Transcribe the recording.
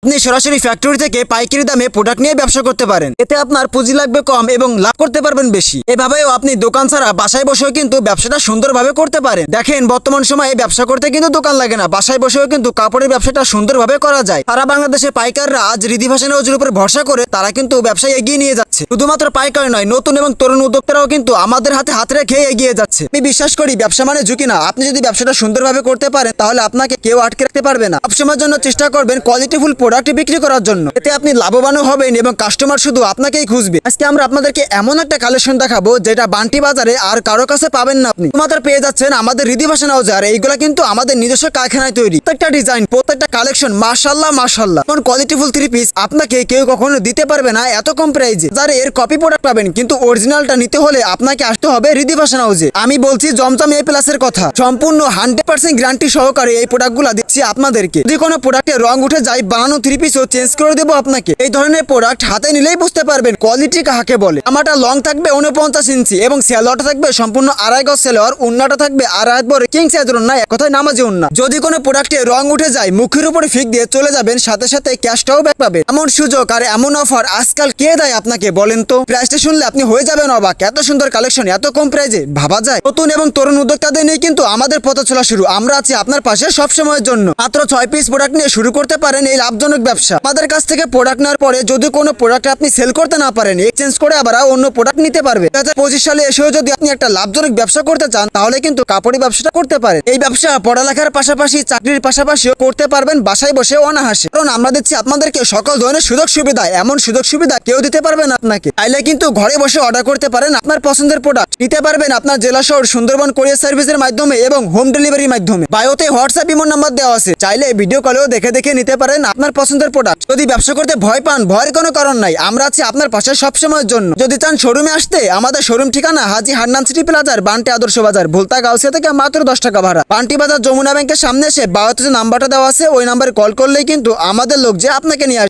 আপনি সরাসরি ফ্যাক্টরি থেকে পাইকারি দামে প্রোডাক্ট নিয়ে ব্যবসা করতে পারেন। এতে আপনার পুঁজি লাগবে কম এবং লাভ করতে পারবেন বেশি। এভাবেও আপনি দোকান ছাড়া বাসায় বসেও কিন্তু ব্যবসাটা সুন্দরভাবে করতে পারেন। দেখেন বর্তমান সময়ে ব্যবসা করতে কিন্তু দোকান লাগে না, বাসায় বসেও কিন্তু কাপড়ের ব্যবসাটা সুন্দরভাবে করা যায়। সারা বাংলাদেশে পাইকাররা আজ রিদি ফ্যাশন হাউসের উপর ভরসা করে তারা কিন্তু ব্যবসায় এগিয়ে নিয়ে যাচ্ছে। শুধুমাত্র পাইকার নয়, নতুন এবং তরুণ উদ্যোক্তারাও কিন্তু আমাদের হাত রেখে এগিয়ে যাচ্ছে। আমি বিশ্বাস করি ব্যবসা মানে ঝুঁকি না। আপনি যদি ব্যবসাটা সুন্দরভাবে করতে পারেন তাহলে আপনাকে কেউ আটকে রাখতে পারবে না। সবসময়ের জন্য চেষ্টা করবেন কোয়ালিটিফুল প্রোডাক্ট বিক্রি করার জন্য। এতে আপনি লাভবানও হবেন এবং কাস্টমার শুধু আপনাকেই খুঁজবে। আজকে আমরা আপনাদেরকে এমন একটা কালেকশন দেখাবো যেটা বান্টি বাজারে আর কারো কাছে পাবেন না। আপনি মাত্র পেয়ে যাচ্ছেন আমাদের রিদি ফ্যাশন হাউসে। আর এইগুলা কিন্তু আমাদের নিজস্ব কারখানায় তৈরি। প্রত্যেকটা ডিজাইন, প্রত্যেকটা কালেকশন মাশাআল্লাহ মাশাআল্লাহ। কোন কোয়ালিটিফুল থ্রি পিস আপনাকে কেউ কখনো দিতে পারবে না এত কম প্রাইসে। যারা এর কপি প্রোডাক্ট পাবেন, কিন্তু অরিজিনালটা নিতে হলে আপনাকে আসতে হবে রিদি ফ্যাশন হাউসে। আমি বলছি জমজম এ প্লাসের কথা। সম্পূর্ণ 100% গ্যারান্টি সহকারে এই প্রোডাক্টগুলো দিচ্ছি আপনাদেরকে। যদি কোনো প্রোডাক্টের রং উঠে যায়, বানানো থ্রি পিসও চেঞ্জ করে দেবো আপনাকে। এই ধরনের প্রোডাক্ট হাতে নিলেই বুঝতে পারবেন কোয়ালিটি কাকে বলে। আমারটা লং থাকবে 49 ইঞ্চি এবং সেলোয়ারটা থাকবে সম্পূর্ণ আড়াই গজ সেলোয়ার, উন্নাটা থাকবে আড়াই বড় কিং সাইজের উন্না, এক কথায় নামাজি উন্না। যদি কোনো প্রোডাক্টে রং উঠে যায়, মুখের উপরে ফিক দিয়ে চলে যাবেন, সাথে সাথে ক্যাশটাও ব্যাক পাবেন। এমন সুযোগ আর এমন অফার আজকাল কে দেয় আপনাকে বলেন তো? প্রাইসটা শুনলে আপনি হয়ে যাবেন অবাক। এত সুন্দর কালেকশন এত কম প্রাইসে ভাবা যায়? নতুন এবং তরুণ উদ্যোক্তাদের নিয়ে কিন্তু আমাদের পথ চলা শুরু। আমরা আছি আপনার পাশে সব সময়ের জন্য। মাত্র 6 পিস প্রোডাক্ট নিয়ে শুরু করতে পারেন এই লাভজনক ব্যবসা। আমাদের কাছ থেকে প্রোডাক্ট নেওয়ার পরে যদি কোনো প্রোডাক্ট আপনি সেল করতে না পারেন, এক্সচেঞ্জ করে আবার অন্য প্রোডাক্ট নিতে পারবে। 2025 সালে এসেও যদি আপনি একটা লাভজনক ব্যবসা করতে চান তাহলে কিন্তু কাপড়ি ব্যবসাটা করতে পারেন। এই ব্যবসা পড়ালেখার পাশাপাশি চাকরির পাশাপাশিও করতে পারবেন বাসায় বসে অনাহাসে। কারণ আমরা দিচ্ছি আপনাদেরকে সকল ধরনের সুযোগ সুবিধা। এমন সুযোগ সুবিধা কেউ দিতে পারবে না আপনাকে। চাইলে কিন্তু ঘরে বসে অর্ডার করতে পারেন আপনার পছন্দের প্রোডাক্ট। নিতে পারবেন আপনার জেলা শহর সুন্দরবন কোরিয়ার সার্ভিসের মাধ্যমে এবং হোম ডেলিভারির মাধ্যমে। বায়োতে হোয়াটসঅ্যাপ ইমো নাম্বার দেওয়া আছে, চাইলে ভিডিও কলেও দেখে নিতে পারেন আপনার পছন্দের প্রোডাক্ট। যদি ব্যবসা করতে ভয় পান, ভয়ের কোনো কারণ নাই। আমরা আছি আপনার পাশে সবসময়ের জন্য। যদি চান শোরুমে আসতে, আমাদের শোরুম ঠিকানা হাজি হান্নান সিটি প্লাজার, বান্টি আদর্শ বাজার, ভুলতা গাউসিয়া থেকে মাত্র 10 টাকা ভাড়া। বান্টি বাজার যমুনা ব্যাংকের সামনে এসে বায়োতে যে নাম্বারটা দেওয়া আছে ওই নাম্বারে কল করলেই কিন্তু আমাদের লোক যে আপনাকে নিয়ে আসবে।